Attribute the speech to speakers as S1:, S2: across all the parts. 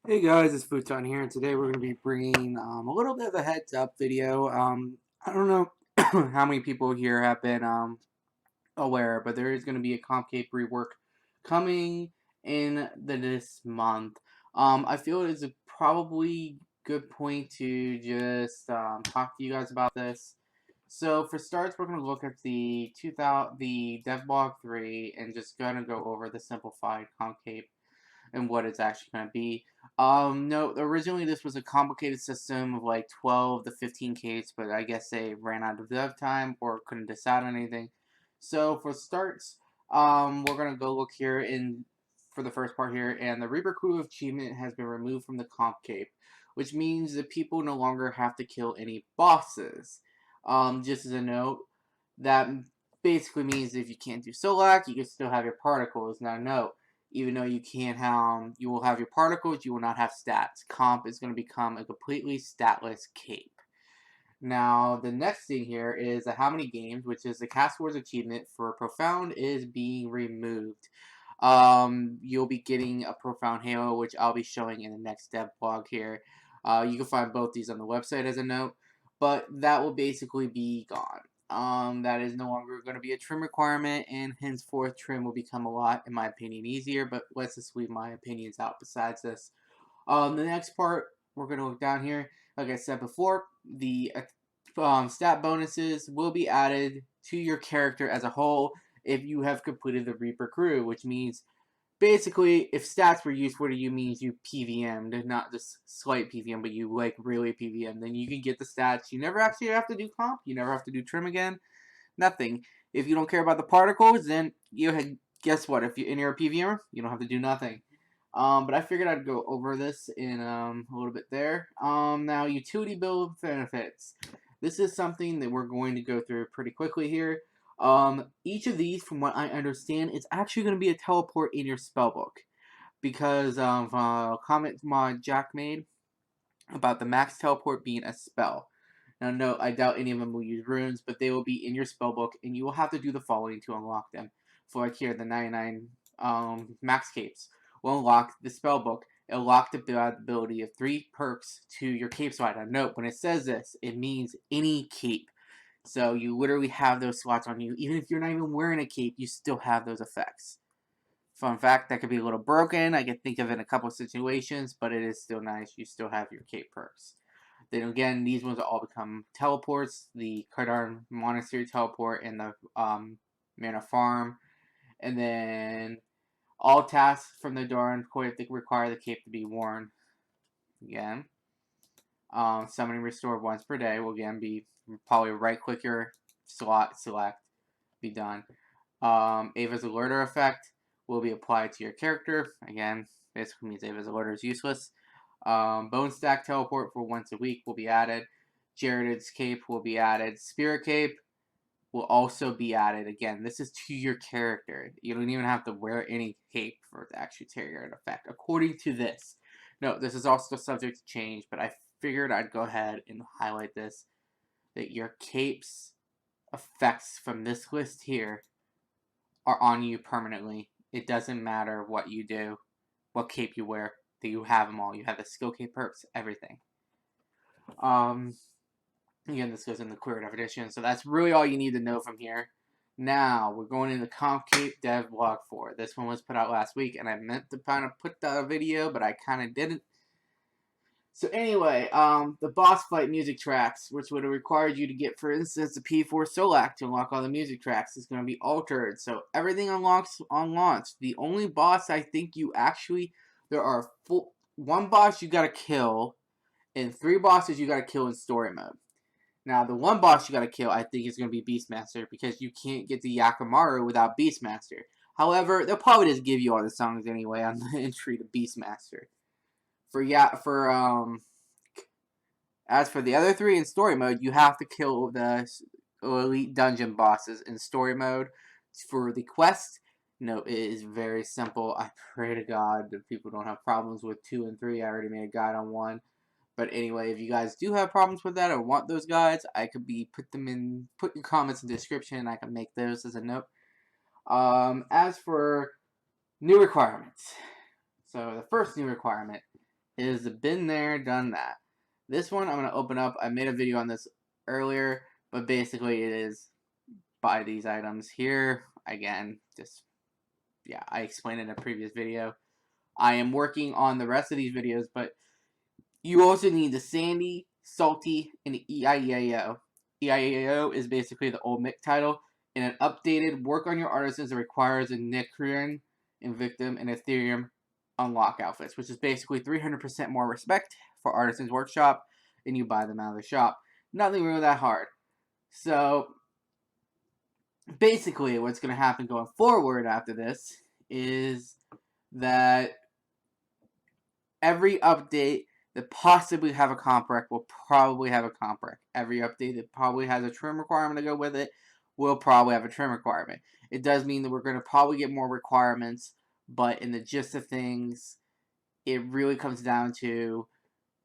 S1: Hey guys, it's Futon here, and today we're going to be bringing a little bit of a heads up video. I don't know how many people here have been aware, but there is going to be a Comcape rework coming in this month. I feel it is a probably good point to just talk to you guys about this. So for starts, we're going to look at the DevBlog 3 and just going to go over the simplified Comcape and what it's actually going to be. No, originally this was a complicated system of like 12 to 15 Ks, but I guess they ran out of dev time or couldn't decide on anything. So for starts, we're going to go look here for the first part here, and the Reaper Crew achievement has been removed from the comp cape, which means that people no longer have to kill any bosses. Just as a note, that basically means if you can't do Solak, you can still have your particles. Now note, even though you can't have, you will have your particles, you will not have stats. Comp is going to become a completely statless cape. Now, the next thing here is how many games, which is the Cast Wars achievement for Profound, is being removed. You'll be getting a Profound Halo, which I'll be showing in the next dev blog here. You can find both these on the website as a note, but that will basically be gone. That is no longer going to be a trim requirement, and henceforth trim will become a lot, in my opinion, easier, but let's just leave my opinions out besides this. The next part, we're going to look down here. Like I said before, the stat bonuses will be added to your character as a whole if you have completed the Reaper Crew, which means basically if stats were useful to you means you PVM'd, not just slight PVM, but you like really PVM, then you can get the stats. You never actually have to do comp, you never have to do trim again, nothing. If you don't care about the particles, then guess what? If you're a PVMer, you don't have to do nothing. But I figured I'd go over this in a little bit there. Now, utility build benefits. This is something that we're going to go through pretty quickly here. Each of these, from what I understand, is actually going to be a teleport in your spellbook because of a comment Jack made about the max teleport being a spell. Now, no, I doubt any of them will use runes, but they will be in your spellbook, and you will have to do the following to unlock them. For like here, the 99 max capes will unlock the spellbook. It'll lock the ability of 3 perks to your cape slot. Now, note, when it says this, it means any cape. So you literally have those slots on you. Even if you're not even wearing a cape, you still have those effects. Fun fact, that could be a little broken. I can think of it in a couple of situations, but it is still nice. You still have your cape perks. Then again, these ones all become teleports. The Kardarn Monastery teleport and the Mana Farm. And then all tasks from the Doran Coit require the cape to be worn. Again. Summoning restored once per day will again be probably right click your slot, select, be done. Ava's alerter effect will be applied to your character. Again, basically means Ava's alerter is useless. Bone stack teleport for once a week will be added. Jared's cape will be added. Spirit cape will also be added. Again, this is to your character. You don't even have to wear any cape for it to actually trigger an effect, according to this. No, this is also subject to change, but I figured I'd go ahead and highlight this, that your cape's effects from this list here are on you permanently. It doesn't matter what you do, what cape you wear, that you have them all. You have the skill cape perks, everything. Again, this goes in the clear definition, so that's really all you need to know from here. Now, we're going into Comp Cape Dev Blog 4. This one was put out last week, and I meant to kind of put the video, but I kind of didn't. So anyway, the boss fight music tracks, which would have required you to get, for instance, the P4 Solak to unlock all the music tracks, is going to be altered. So everything unlocks on launch. The only boss I think you actually, there are one boss you got to kill, and 3 bosses you got to kill in story mode. Now, the one boss you got to kill, I think, is going to be Beastmaster, because you can't get the Yakamaru without Beastmaster. However, they'll probably just give you all the songs anyway on the entry to Beastmaster. As for the other 3 in story mode, you have to kill the elite dungeon bosses in story mode. For the quest, no, it is very simple. I pray to God that people don't have problems with 2 and 3. I already made a guide on 1. But anyway, if you guys do have problems with that or want those guides, I could put your comments in the description, and I can make those as a note. As for new requirements, so the first new requirement It has been there, done that. This one I'm going to open up. I made a video on this earlier, but basically it is buy these items here. Again, just, yeah, I explained in a previous video. I am working on the rest of these videos, but you also need the Sandy, Salty, and EIEAO. EIEAO is basically the old Mick title, and an updated work on your artisans that requires a Nicarean, Invictum, and Ethereum unlock outfits, which is basically 300% more respect for Artisans Workshop, and you buy them out of the shop. Nothing really that hard. So, basically, what's going to happen going forward after this is that every update that possibly have a comp rec will probably have a comp rec. Every update that probably has a trim requirement to go with it will probably have a trim requirement. It does mean that we're going to probably get more requirements, but in the gist of things, it really comes down to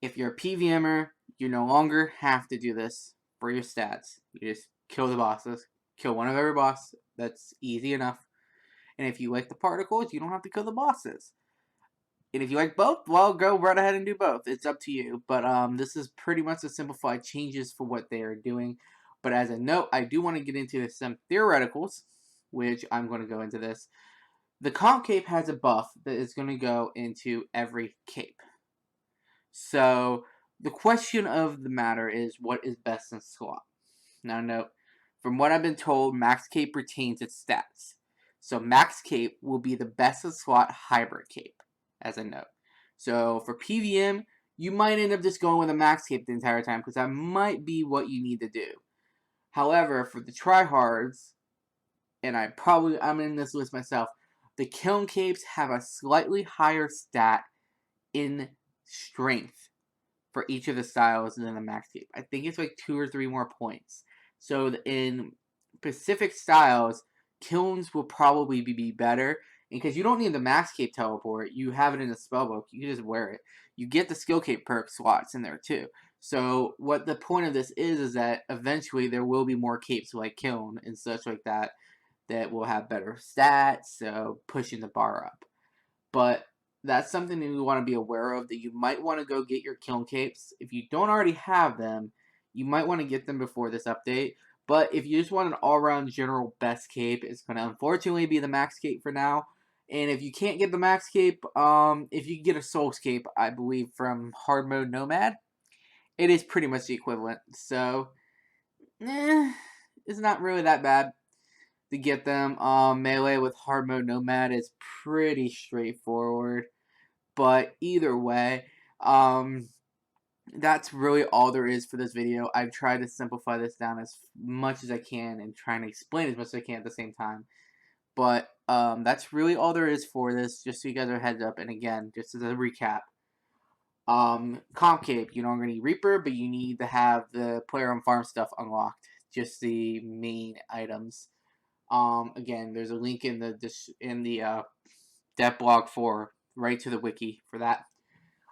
S1: if you're a PVMer, you no longer have to do this for your stats. You just kill the bosses. Kill one of every boss. That's easy enough. And if you like the particles, you don't have to kill the bosses. And if you like both, well, go right ahead and do both. It's up to you. But this is pretty much the simplified changes for what they are doing. But as a note, I do want to get into some theoreticals, which I'm going to go into this. The comp cape has a buff that is going to go into every cape. So the question of the matter is, what is best in slot? Now note, from what I've been told, max cape retains its stats. So max cape will be the best in slot hybrid cape, as a note. So for PVM, you might end up just going with a max cape the entire time, because that might be what you need to do. However, for the tryhards, and I'm in this list myself, the kiln capes have a slightly higher stat in strength for each of the styles than the max cape. I think it's like 2 or 3 more points. So in specific styles, kilns will probably be better. And because you don't need the max cape teleport, you have it in the spellbook. You can just wear it. You get the skill cape perk slots in there too. So what the point of this is that eventually there will be more capes like kiln and such like that will have better stats, so pushing the bar up. But that's something that you want to be aware of, that you might want to go get your kiln capes. If you don't already have them, you might want to get them before this update. But if you just want an all-around general best cape, it's going to unfortunately be the max cape for now. And if you can't get the max cape, if you get a Souls cape, I believe from hard mode Nomad, it is pretty much the equivalent. So, it's not really that bad to get them. Melee with hard mode Nomad is pretty straightforward. But either way, that's really all there is for this video. I've tried to simplify this down as much as I can and trying to explain as much as I can at the same time. But that's really all there is for this, just so you guys are heads up. And again, just as a recap, comp cape, you don't need Reaper, but you need to have the player on farm stuff unlocked, just the main items. Again, there's a link in the dev blog for right to the wiki for that.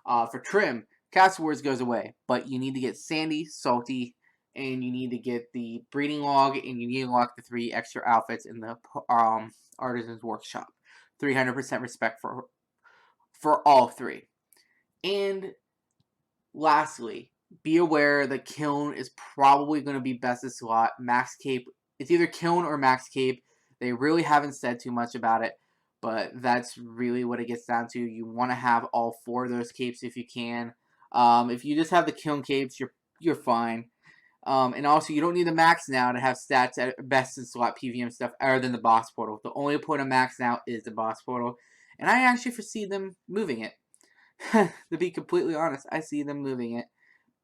S1: For trim, Castle Wars goes away, but you need to get Sandy, Salty, and you need to get the breeding log, and you need to unlock the 3 extra outfits in the Artisan's Workshop. 300% respect for all 3. And lastly, be aware that Kiln is probably going to be best in slot. Max Cape, it's either Kiln or Max Cape. They really haven't said too much about it, but that's really what it gets down to. You want to have all 4 of those capes if you can. If you just have the Kiln capes, you're fine. And also, you don't need the max now to have stats at best in slot PVM stuff other than the boss portal. The only point of max now is the boss portal, and I actually foresee them moving it. To be completely honest, I see them moving it.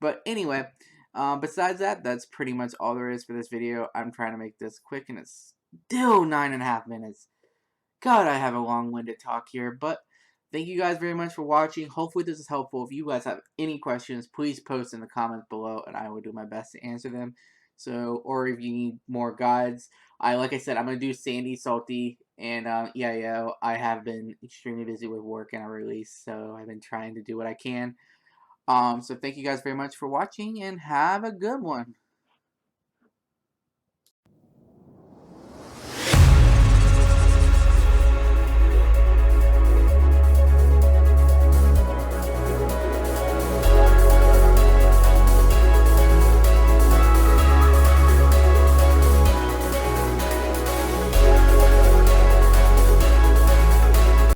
S1: But anyway, besides that, that's pretty much all there is for this video. I'm trying to make this quick, and it's still 9.5 minutes. God, I have a long-winded talk here, but thank you guys very much for watching. Hopefully this is helpful. If you guys have any questions, please post in the comments below, and I will do my best to answer them. So, or if you need more guides, like I said, I'm going to do Sandy, Salty, and EIO. I have been extremely busy with work and a release, so I've been trying to do what I can. So thank you guys very much for watching, and have a good one.